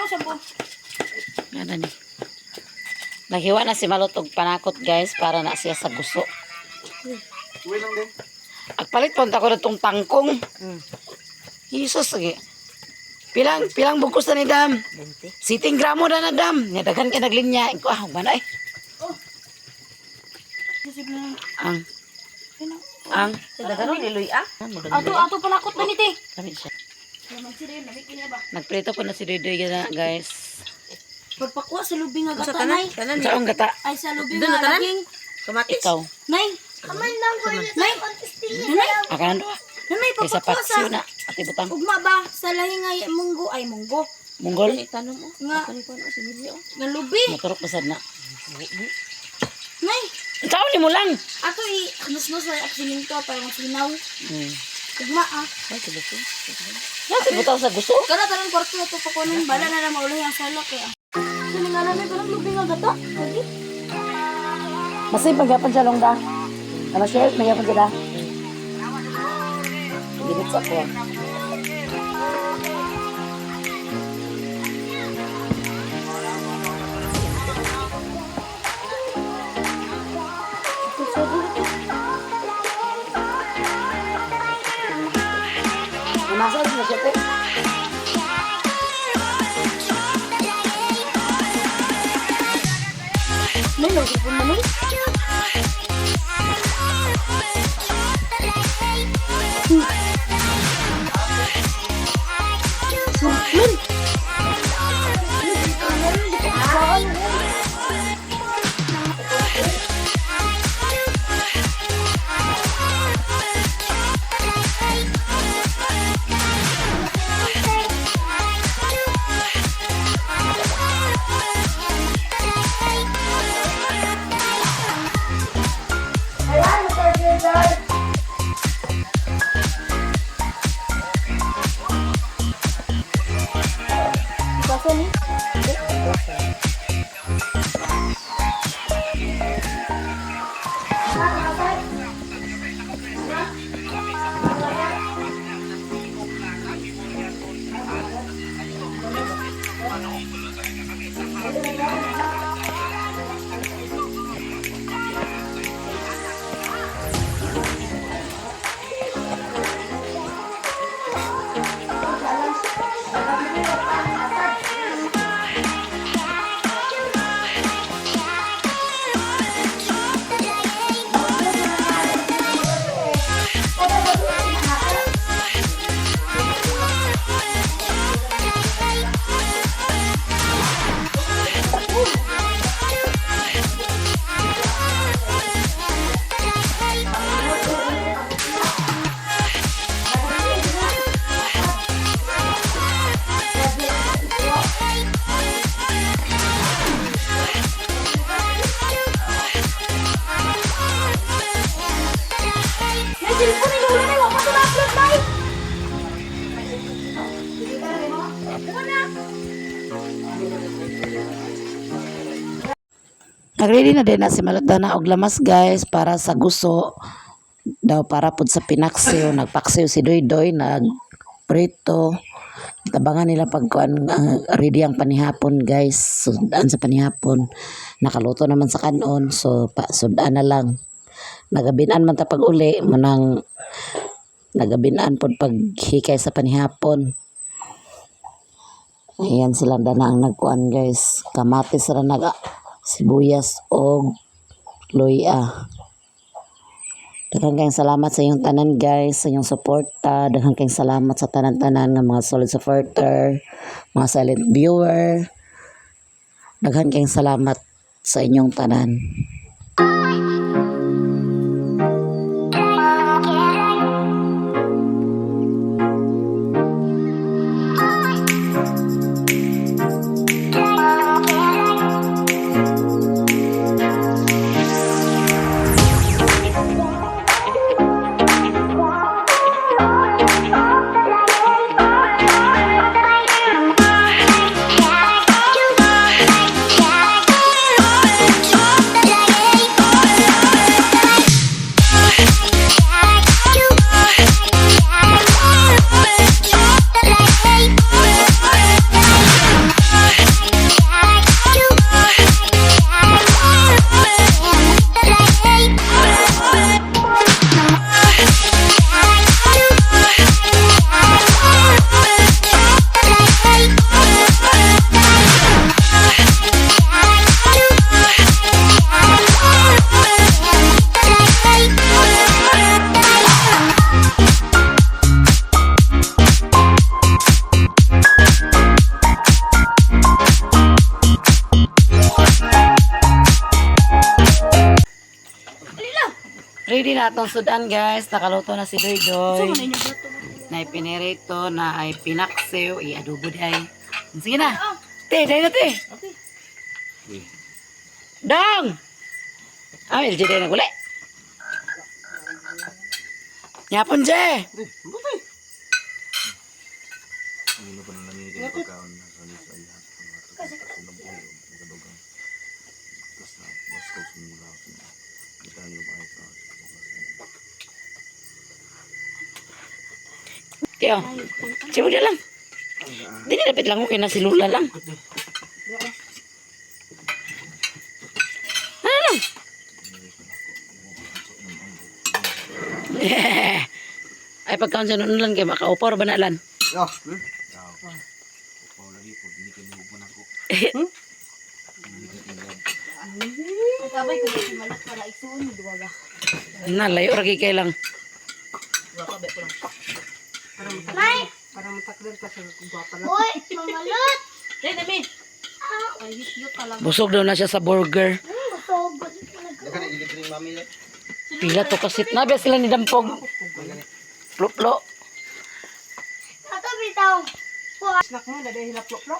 Ano sa po? Ano ni? Naghiwa na si Malutog panakot guys para na siya sa gusto. Uwi lang din. Agpalit punta ko na itong tangkong. Jesus, sige. Pilang bugkos na ni Dam. 20. Siting gramo na Dam. Nadagan ka naglinya. Iko mana eh. Ang. Dagan ni Luy ah. Ato panakot na niti. Kami siya. Naman si Ren, namit niya ba? Nagprito po na si Doy guys. Pagpakwa sa lubing nga gata, Nay. Sa ang gata. Ay, sa lubing nga laging. Kamatis. Ikaw. Nay. Kamay lang ko. Nay. Nay. Akan do. Nay, Kaysa pagpakwa sa. paksyo na. Ati butang. Ugma ba? Sa lahi nga munggo. Ay, munggo. Munggol. Tanong mo. Nga. Nga lubi. Motorok pasad na. Nay. Ikaw ni mo lang. Ato nus-nus sa aksining to. Parang sinaw. Ugma ah. Ay, tuloy. Ati butang sa gusto. Kana tanong kwarto ito pa ko nung bala na lang maulahi ang salak eh. Sino nga namin parang lubing nga gata? Lagi? Masih pagyapan siya long da. Ano siya? Pagyapan siya da. Ginit sa ko. Masuk na siya po. Nay, nagpipon na nay. Basa ni? Nagready na din na si Malutana og lamas guys para sa guso daw para pud sa pinaksiw. Nagpaksiw si Doy nagprito. Tabangan nila pagkuan ready ang panihapon guys. Sudan sa panihapon. Nakaluto naman sa kanon so sudan na lang. Nagabinan man ta pag uli manang nagabinan pod paghikay sa panihapon. Ayan sila dana ang nagkuan guys. Kamatis ra naga sibuyas o luya. Daghang kayong salamat sa inyong tanan guys, sa inyong suporta. Daghang kayong salamat sa tanan-tanan ng mga solid supporter, mga silent viewer. Daghang kayong salamat sa inyong tanan. Ready na atong sudan guys. Nakaluto na si Doy Saan Doy. mo na inyong plato? Na ipinirito na ay pinaksew. I-adobo di ay. Sige na. Te, dahil na te. Okay. Dong! Ah, LG dahil na guli. Yapon, Je. Ano pa nang nangyayari yung pagkaon na sa lahat ng mga kasundabuhay o nagadugang. Tapos na, mas ko sumula ako. Kita niyo ba ito? Tiyo. Siya na lang. Hindi na dapat lang ko kaya si Lula lang. Ano lang? Ay pagkaon sa noon lang kaya makaupor ba na lan? Yo! Paula Hipod, hindi ka nihubo na ko. Nagkabay ko dito malat para isuon mo duwaga. Na, layo ragi kay lang. Parang matakdan ka sa gwapa na. Uy, mamalot! Dahil dami! Ay, hit talaga. Busog daw na siya sa burger. Busog. Naka na igit rin mami le. Pila to kasit na. Biya sila ni Dampog. Ploplo. Ato bitaw. Snack mo, dahil hinaplo-plo.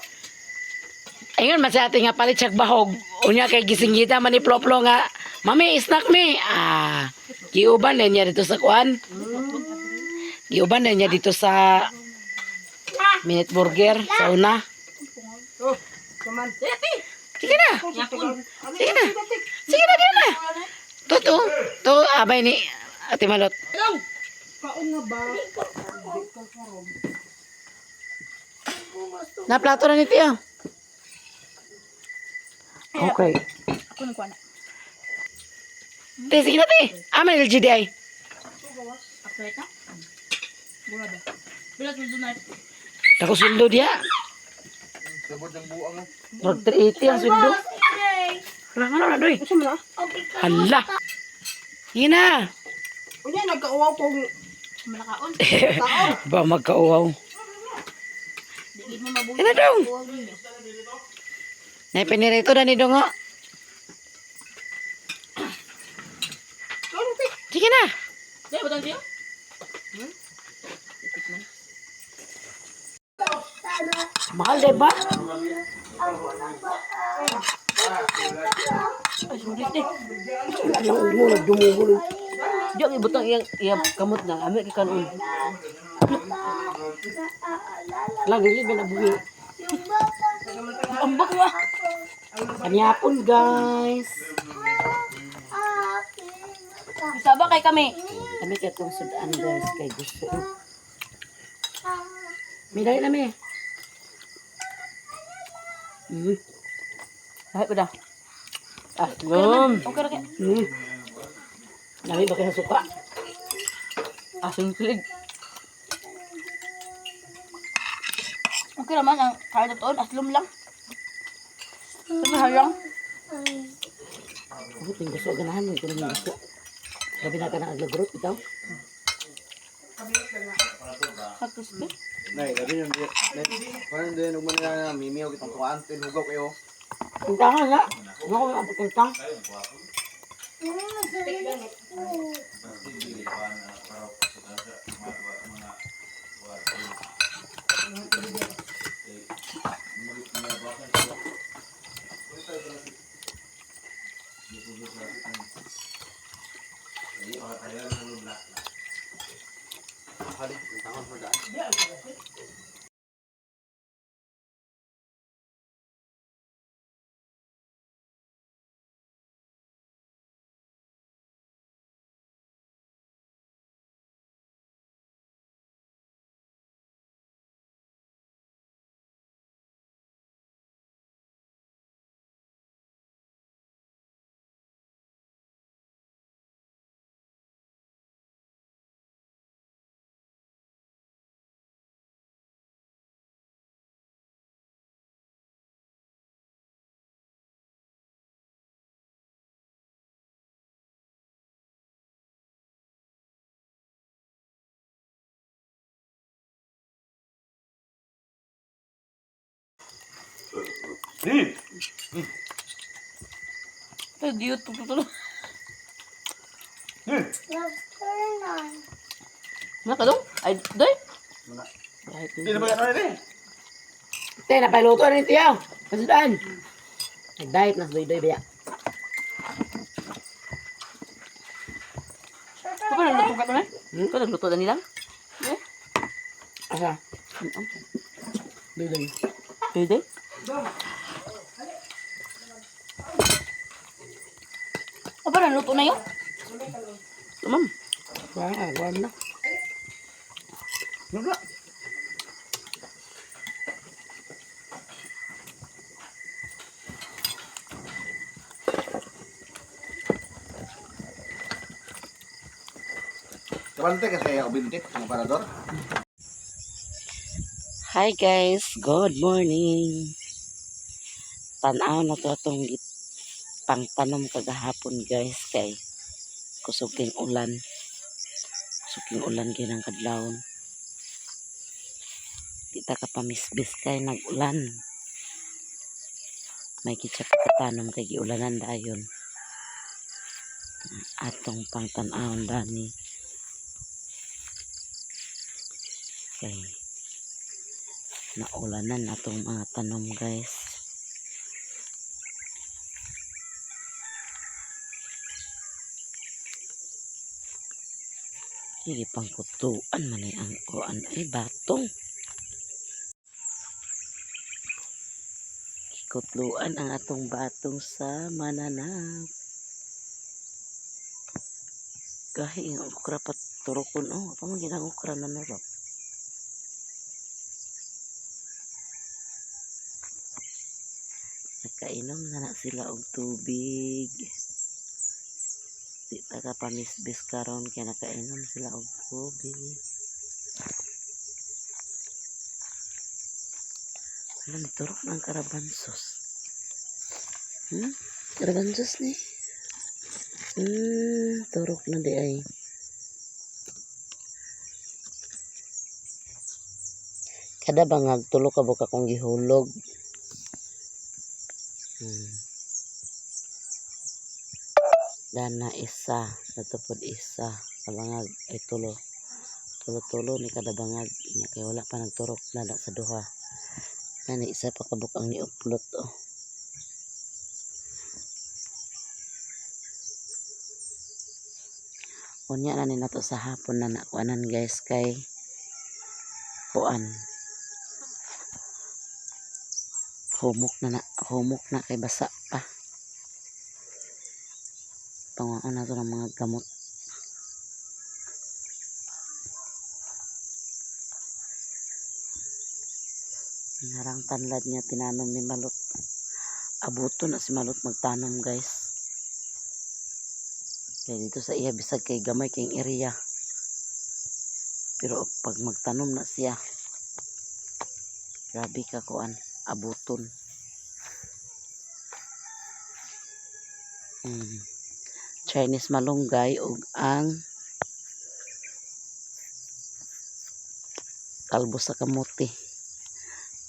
Ayun, masati nga palit siya bahog. Unya kay gising-gita man ni Ploplo nga. Mami, snack me. Giuban na niya dito sa kuan. Giuban na niya dito sa Minute Burger. Sa una. Oh, naman. Sige na. Sige na. Sige na, di na. To, abay ni Ate Malot. Kaon nga ba? Na plato na ni Tiyo. Okay. Ako nang kuha na. Te, sige na, te. Aman LGDI. Update na? Bunga ba? Bilat mo doon Ako sundo dia. Sabot ng buang mo. Mag 380 ang sundo. Hala, ano na, doy? Gusto mo na? Hala. Sige na. Unya, nagkauwaw kong malakaon. Ba magkauwaw. Di mo mabuhay. Yan na dong. Naipinirito na ni Dongo. Sige na. Dahil, butang siya? Mahal, diba? Ay, sulit eh. Ang mo, nagdumugulo. Diyan, ibutang iyang kamot na. Amir kanon. Lang, hindi ba nabuhi? Ambak nga. Kanyapon, guys. Isaba kay kami. Kami kaya itong sudaan, guys. Kay gusto. May dahil na, may. Kahit ba na? Okay, okay. Dami ba kayo suka? Asing kilig. Okay naman, ang kahit itoon, aslum lang. Sabi halang. Ako ting gusto ganahan mo. Ito naman gusto. Sabi na ka na aglagrot, ikaw. Saktos ko. Nay, gabi yung parang din nagman na mimiyaw kitang tuwaan, tinugaw kayo. Tintangan na. Ano ko ang tintang? Hali, tangan mo daan. Ito, diyot. Ano ka dong? Ay, doy? Kahit Hindi na ba yan rin? Te, napailuto rin tiyaw. Pasudan. Nag-diet na sa doy-doy baya. Ito ba nagluto ka doon eh? Ito nagluto na nilang? Asa? Doy-doy. Pwede? Ito ba nagluto na yun? Ito ma'am. Wala na. Wala. Kabante kasi ubintik ang parador. Hi guys, good morning. Tanaw na to atong pangtanom kagahapon guys kay kusuging ulan. Kusuging ulan ginang kadlawon. Di ta ka pamisbis kay nag-ulan. May kitsa pagkatanom kay giulanan dayon. Atong pangtanawon dani. Okay. Naulanan atong mga tanom guys. Sige pangkutuan man ang kuan ay batong. Kutluan ang atong batong sa mananap. Gahi ang okra paturokon oh, apa man ginang okra na narok. Nakainom na sila og tubig. Di taga pamisbis karon kaya nakainom sila og tubig. Alam, turok ng karabansos. Karabansos ni. Turok na di ay. Kada bangag tulo ka buka kong gihulog. Dana isa, natupod isa. Kabangag ay tulo. Tulo-tulo ni kada bangag. Kaya wala pa nagturok na sa duha. Nani isa pa kabukang ni uplot oh. Unya na ni nato sa hapon na nakuanan guys kay kuan. Humok na kay basa pa. Panguan na to ng mga gamot. Narang tanlad niya tinanom ni Malot. Abuto na si Malot magtanom guys. Kaya dito sa iya bisag kay gamay kayong area. Pero pag magtanom na siya, grabe ka kuan, abuton. Chinese malunggay ug ang kalbo sa kamote.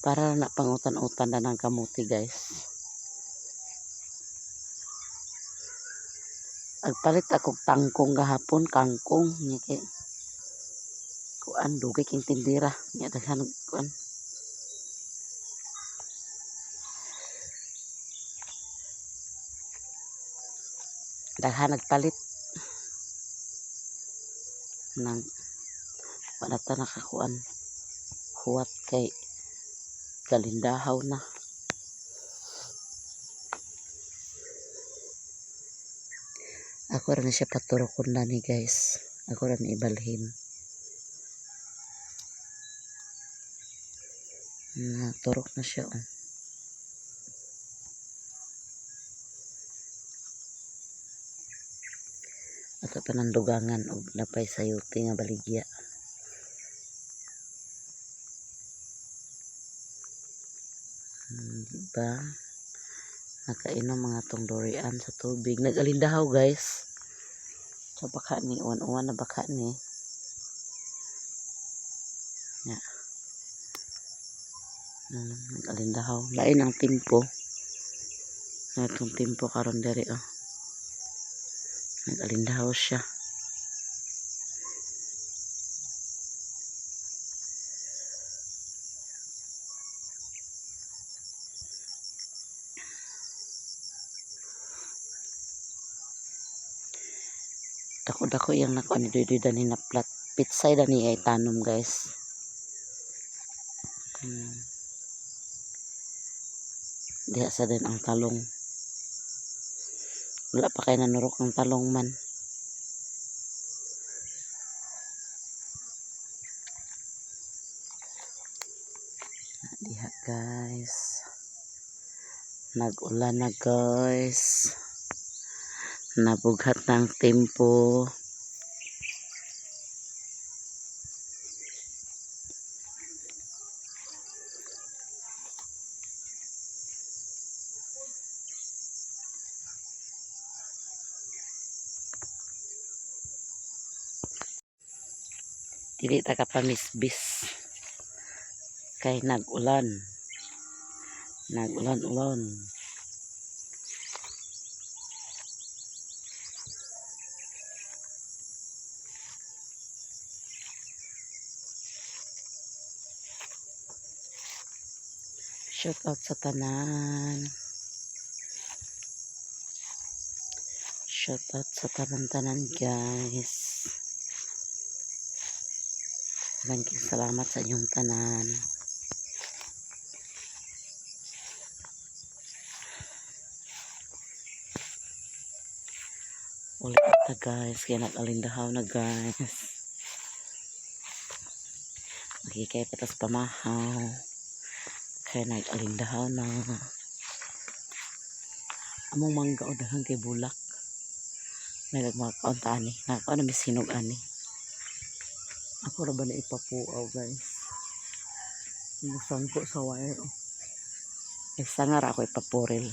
Para na pangutan-utan na ng kamote guys. Agpalit ako tangkong gahapon, kangkong nya kay kuan dugay king tindira nya daghan kuan. Daghan nagpalit nang wala ta nakakuan huwat kay galindahaw na. Ako rin siya paturokon na ni guys. Ako rin ibalhin. Turok na siya oh. Ato pa ng dugangan o napay sayuti nga baligya. Diba? Nakainom mga tong durian sa tubig. Nag-alindahaw guys. Sa baka ni. Uwan-uwan na baka ni. Yeah. Nag-alindahaw. Lain ang timpo. Itong timpo karon dere oh. Nag-alindahaw siya. Dako-dako yung nakuha ni Doy Dani na plat. Pitsay dani ay tanom guys. Diha sa din ang talong. Wala pa kayo nanurok ng talong man. Diha guys. Nag-ulan na guys. Nabughat ng tempo. Dili ta ka pamisbis. Kay nag-ulan. Nag-ulan-ulan. Shout out sa tanan. Shout out sa tanan-tanan guys. Maraming salamat sa inyong tanan. Ulit na guys. Kaya nag-alindahaw na guys. Magkikay patas pamahaw. Kaya nag-alindahaw na. Among mangga o dahang kay bulak. May nagmakaon ta ani. Nakaon na may sinog ani. Ako na ba na ipapuaw guys. Sangko sa wire. Sangar ako ipapuril.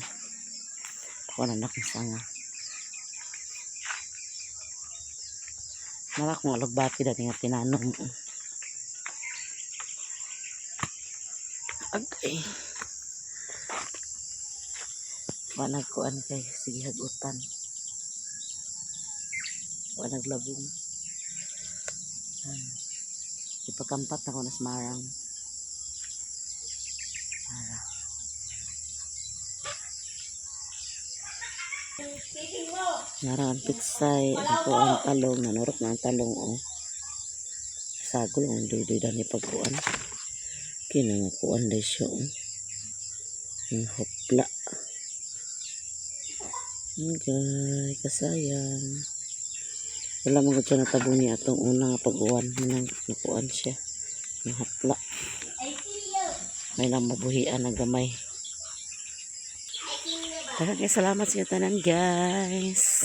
Ako na nakisanga. Nara kong alugbati dati nga tinanong. Okay. Wanag ko an kay sige hagutan. Wanag labong. Ipakampat ako na smarang. Narang pitsay. Ako ang talong. Nanurok na ang talong. Oh. Sagol ang Doy Dani pagkuan. Kinangakuan day siya. Oh. Ang hopla. Okay. Kasayang. Wala mga siya natabong niya atong unang pag-uwan. Nakuan siya. Ang hopla. May lang mabuhian na gamay. Salamat sa inyo tanan guys.